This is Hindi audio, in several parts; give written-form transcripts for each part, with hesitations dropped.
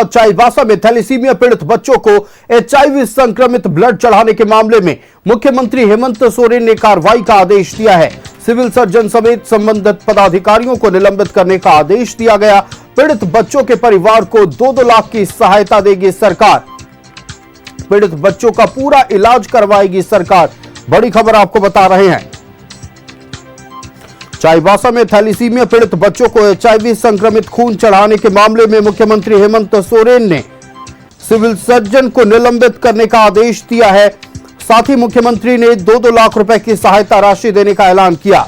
चाईबासा में थैलेसीमिया पीड़ित बच्चों को एचआईवी संक्रमित ब्लड चढ़ाने के मामले में मुख्यमंत्री हेमंत सोरेन ने कार्रवाई का आदेश दिया है। सिविल सर्जन समेत संबंधित पदाधिकारियों को निलंबित करने का आदेश दिया गया। पीड़ित बच्चों के परिवार को 2-2 लाख की सहायता देगी सरकार। पीड़ित बच्चों का पूरा इलाज करवाएगी सरकार। बड़ी खबर आपको बता रहे हैं। चाईबासा में थैलेसीमिया पीड़ित बच्चों को एचआईवी संक्रमित खून चढ़ाने के मामले में मुख्यमंत्री हेमंत सोरेन ने सिविल सर्जन को निलंबित करने का आदेश दिया है। साथ ही मुख्यमंत्री ने 2-2 लाख रुपए की सहायता राशि देने का ऐलान किया।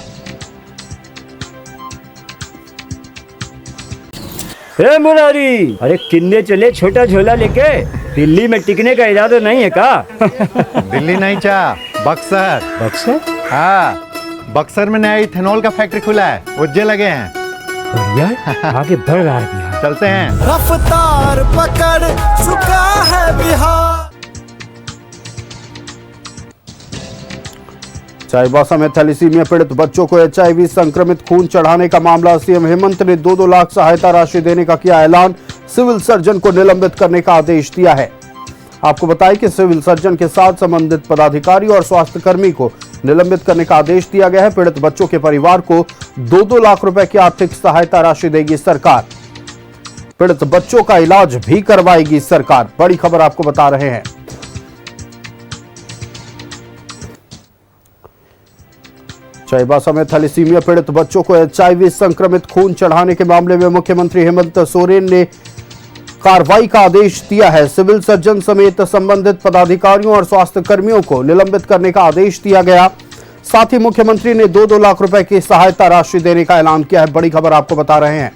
हे मुरारी, अरे किन्ने चले छोटा झोला लेके? दिल्ली में टिकने का इरादा नहीं है का? दिल्ली नहीं चा, बक्सर। बक्सर? हाँ, बक्सर में नया इथेनॉल का फैक्ट्री खुला है, उज्जे लगे हैं। बढ़िया, आगे बढ़ रहा है बिहार। चलते हैं। रफ्तार पकड़ चुका है बिहार। चाईबासा में थैलेसीमिया पीड़ित बच्चों को एचआईवी संक्रमित खून चढ़ाने का मामला। सीएम हेमंत ने 2-2 लाख सहायता राशि देने का किया ऐलान। सिविल सर्जन को निलंबित करने का आदेश दिया है। आपको बताएं कि सिविल सर्जन के साथ संबंधित पदाधिकारी और स्वास्थ्य कर्मी को निलंबित करने का आदेश दिया गया है। पीड़ित बच्चों के परिवार को 2-2 लाख रुपए की आर्थिक सहायता राशि देगी सरकार। पीड़ित बच्चों का इलाज भी करवाएगी सरकार। बड़ी खबर आपको बता रहे हैं। चाईबासा में थैलेसीमिया पीड़ित बच्चों को एचआईवी संक्रमित खून चढ़ाने के मामले में मुख्यमंत्री हेमंत सोरेन ने कार्रवाई का आदेश दिया है। सिविल सर्जन समेत संबंधित पदाधिकारियों और स्वास्थ्य कर्मियों को निलंबित करने का आदेश दिया गया। साथ ही मुख्यमंत्री ने 2-2 लाख रुपए की सहायता राशि देने का ऐलान किया है। बड़ी खबर आपको बता रहे हैं।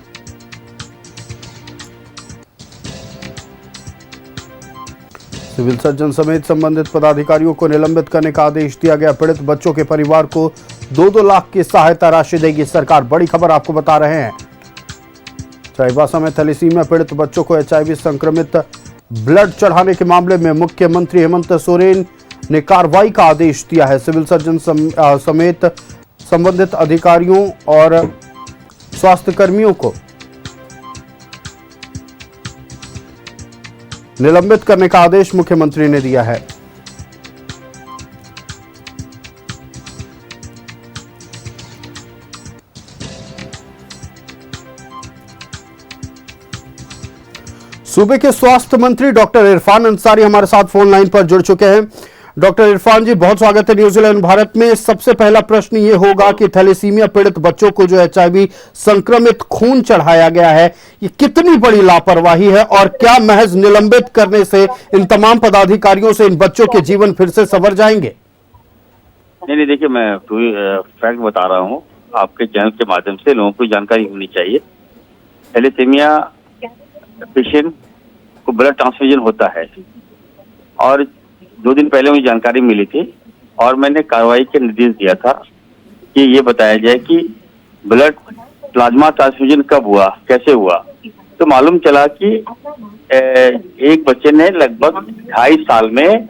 सिविल सर्जन समेत संबंधित पदाधिकारियों को निलंबित करने का आदेश दिया गया। पीड़ित बच्चों के परिवार को 2-2 लाख की सहायता राशि देगी सरकार। बड़ी खबर आपको बता रहे हैं। चाईबासा में थैलेसीमिया पीड़ित बच्चों को एचआईवी संक्रमित ब्लड चढ़ाने के मामले में मुख्यमंत्री हेमंत सोरेन ने कार्रवाई का आदेश दिया है। सिविल सर्जन समेत संबंधित अधिकारियों और स्वास्थ्य कर्मियों को निलंबित करने का आदेश मुख्यमंत्री ने दिया है। सूबे के स्वास्थ्य मंत्री डॉक्टर इरफान अंसारी हमारे साथ फोन लाइन पर जुड़ चुके हैं। डॉक्टर इरफान जी, बहुत स्वागत है न्यूजीलैंड भारत में। सबसे पहला प्रश्न ये होगा कि थैलेसीमिया पीड़ित बच्चों को जो एचआईवी संक्रमित खून चढ़ाया गया है, ये कितनी बड़ी लापरवाही है और क्या महज निलंबित करने से इन तमाम पदाधिकारियों से इन बच्चों के जीवन फिर से संवर जाएंगे? नहीं, देखिए, मैं फैक्ट बता रहा हूँ आपके चैनल के माध्यम से। लोगों को जानकारी होनी चाहिए। थैलेसीमिया पेशेंट को ब्लड ट्रांसफ्यूजन होता है और 2 दिन पहले मुझे जानकारी मिली थी और मैंने कार्रवाई के निर्देश दिया था कि ये बताया जाए कि ब्लड प्लाज्मा ट्रांसफ्यूजन कब हुआ, कैसे हुआ। तो मालूम चला कि एक बच्चे ने लगभग 2.5 साल में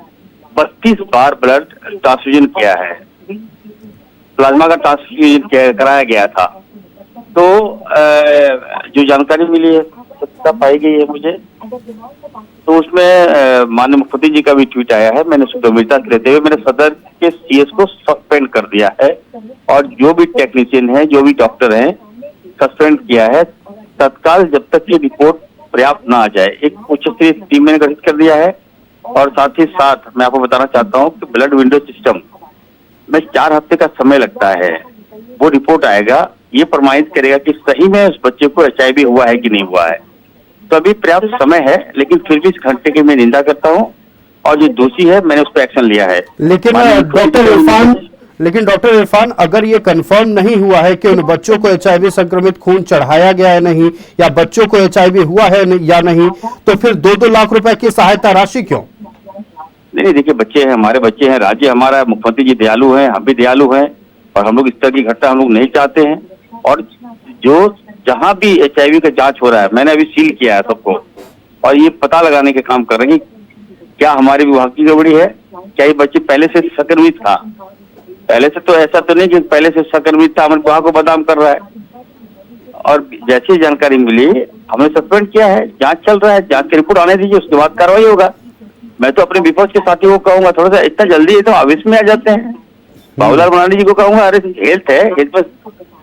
32 बार ब्लड ट्रांसफ्यूजन किया है। प्लाज्मा का ट्रांसफ्यूजन कराया गया था। तो जो जानकारी मिली है, सत्ता पाई गई है मुझे, तो उसमें माननीय मुख्यमंत्री जी का भी ट्वीट आया है। मैंने उसको गंभीरता से लेते हुए मैंने सदर के सीएस को सस्पेंड कर दिया है और जो भी टेक्नीशियन है, जो भी डॉक्टर हैं, सस्पेंड किया है तत्काल, जब तक ये रिपोर्ट पर्याप्त ना आ जाए। एक उच्च स्तरीय टीम मैंने गठित कर दिया है और साथ ही साथ मैं आपको बताना चाहता हूँ कि ब्लड विंडो सिस्टम में 4 हफ्ते का समय लगता है। वो रिपोर्ट आएगा, ये प्रमाणित करेगा कि सही में उस बच्चे को एचआईवी हुआ है कि नहीं हुआ है। तो अभी पर्याप्त समय है, लेकिन फिर भी इस घंटे की मैं निंदा करता हूं और जो दोषी है मैंने उस पर एक्शन लिया है। लेकिन डॉक्टर इरफान, अगर ये कंफर्म नहीं हुआ है कि उन बच्चों को एचआईवी संक्रमित खून चढ़ाया गया है नहीं, या बच्चों को एचआईवी हुआ है या नहीं, तो फिर 2-2 लाख रुपए की सहायता राशि क्यों? नहीं, देखिए, बच्चे हैं, हमारे बच्चे हैं, राज्य हमारा, मुख्यमंत्री जी दयालु हैं, हम भी दयालु हैं और हम लोग इस तरह की घटना हम लोग नहीं चाहते हैं। और जो जहां भी एचआईवी का जांच हो रहा है, मैंने अभी सील किया है सबको और ये पता लगाने के काम कर रहे हैं कि क्या हमारे विभाग की गड़बड़ी है, क्या ये बच्चे पहले से संक्रमित था। पहले से तो ऐसा तो नहीं कि पहले से संक्रमित था, हमारे विभाग को बदनाम कर रहा है। और जैसी जानकारी मिली हमने सस्पेंड किया है, जांच चल रहा है, जांच की रिपोर्ट आने दीजिए, उसके बाद कार्रवाई होगा। मैं तो अपने विपक्ष के साथियों को कहूंगा, थोड़ा सा इतना जल्दी तो आवेश में आ जाते हैं। बाबूलाल मरांडी जी को कहूंगा, अरे हेल्थ है, हेल्थ में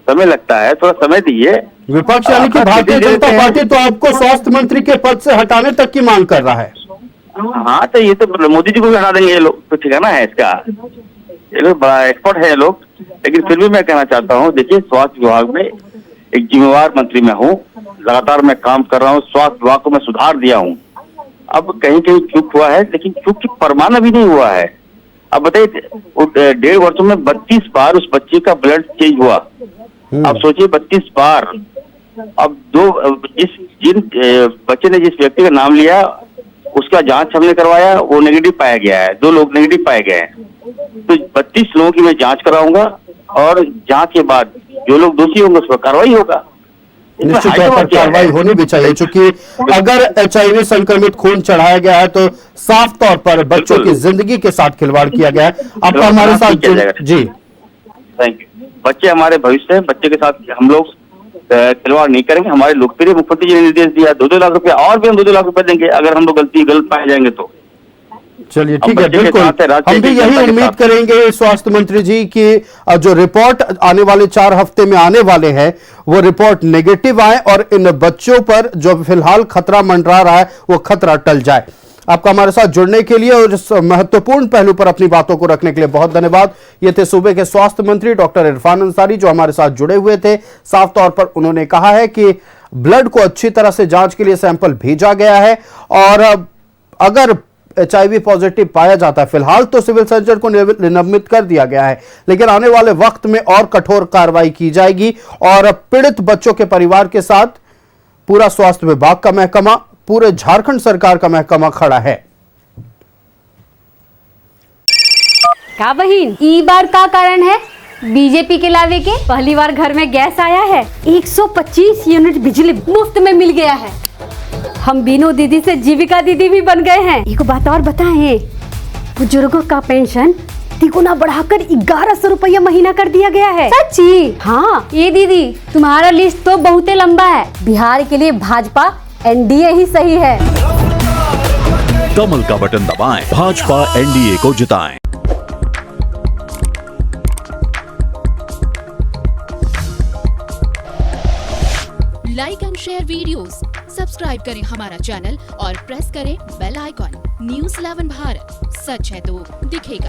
समय लगता है, थोड़ा समय दीजिए। विपक्ष यानी कि भारतीय जनता पार्टी तो आपको स्वास्थ्य मंत्री के पद से हटाने तक की मांग कर रहा है। हाँ, तो ये तो मोदी जी को भी हटा देंगे ये लोग, तो ठिकाना है इसका। ये लोग बड़ा एक्सपर्ट है ये लोग, लेकिन फिर भी मैं कहना चाहता हूँ, देखिए स्वास्थ्य विभाग में एक जिम्मेवार मंत्री मैं हूँ, लगातार मैं काम कर रहा हूँ, स्वास्थ्य विभाग को मैं सुधार दिया हूँ। अब कहीं कहीं चूक हुआ है, लेकिन चूक की परवान अभी नहीं हुआ है। अब बताइए, 1.5 वर्षों में 32 बार उस बच्चे का ब्लड चेंज हुआ। अब सोचिए 32 बार। अब जिन बच्चे ने जिस व्यक्ति का नाम लिया उसका जांच हमने करवाया, वो नेगेटिव पाया गया है, 2 लोग नेगेटिव पाए गए हैं। तो 32 लोगों की मैं जांच कराऊंगा और जांच के बाद जो लोग दोषी होंगे उस पर कार्रवाई होगा। निश्चित तौर पर कार्रवाई होनी भी चाहिए, क्योंकि अगर HIV संक्रमित खून चढ़ाया गया है तो साफ तौर पर बच्चों की जिंदगी के साथ खिलवाड़ किया गया है। आपका हमारे साथ जी, थैंक यू। बच्चे हमारे भविष्य है, बच्चे के साथ हम लोग खिलवाड़ नहीं करेंगे। हमारे लोकप्रिय मुख्यमंत्री जी ने निर्देश दिया, 2-2 लाख रुपया और भी हम 2-2 लाख रुपए देंगे अगर हम लोग गलत पाए जाएंगे तो। चलिए ठीक है, बिल्कुल हम भी यही उम्मीद करेंगे स्वास्थ्य मंत्री जी की जो रिपोर्ट आने वाले 4 हफ्ते में आने वाले हैं वो रिपोर्ट नेगेटिव आए और इन बच्चों पर जो फिलहाल खतरा मंडरा रहा है वो खतरा टल जाए। आपका हमारे साथ जुड़ने के लिए और इस महत्वपूर्ण पहलू पर अपनी बातों को रखने के लिए बहुत धन्यवाद। ये थे सूबे के स्वास्थ्य मंत्री डॉक्टर इरफान अंसारी जो हमारे साथ जुड़े हुए थे। साफ तौर पर उन्होंने कहा है कि ब्लड को अच्छी तरह से जांच के लिए सैंपल भेजा गया है और अगर HIV पॉजिटिव पाया जाता है, फिलहाल तो सिविल सर्जन को निलंबित कर दिया गया है, लेकिन आने वाले वक्त में और कठोर कार्रवाई की जाएगी और पीड़ित बच्चों के परिवार के साथ पूरा स्वास्थ्य विभाग का महकमा, पूरे झारखंड सरकार का महकमा खड़ा है। का बहिन ई बार का कारण है बीजेपी के लावे के? पहली बार घर में गैस आया है, 125 यूनिट बिजली मुफ्त में मिल गया है। हम बीनू दीदी से जीविका दीदी भी बन गए हैं। एक बात और बताएं, बुजुर्गों का पेंशन तिगुना बढ़ाकर 1100 रुपया महीना कर दिया गया है। सच्ची? हाँ। ये दीदी तुम्हारा लिस्ट तो बहुत लंबा है। बिहार के लिए भाजपा NDA ही सही है। कमल का बटन दबाएं, भाजपा NDA को जिताएं। Like and share videos, subscribe करें हमारा चैनल और प्रेस करें बेल आइकॉन। News 11 भारत, सच है तो दिखेगा।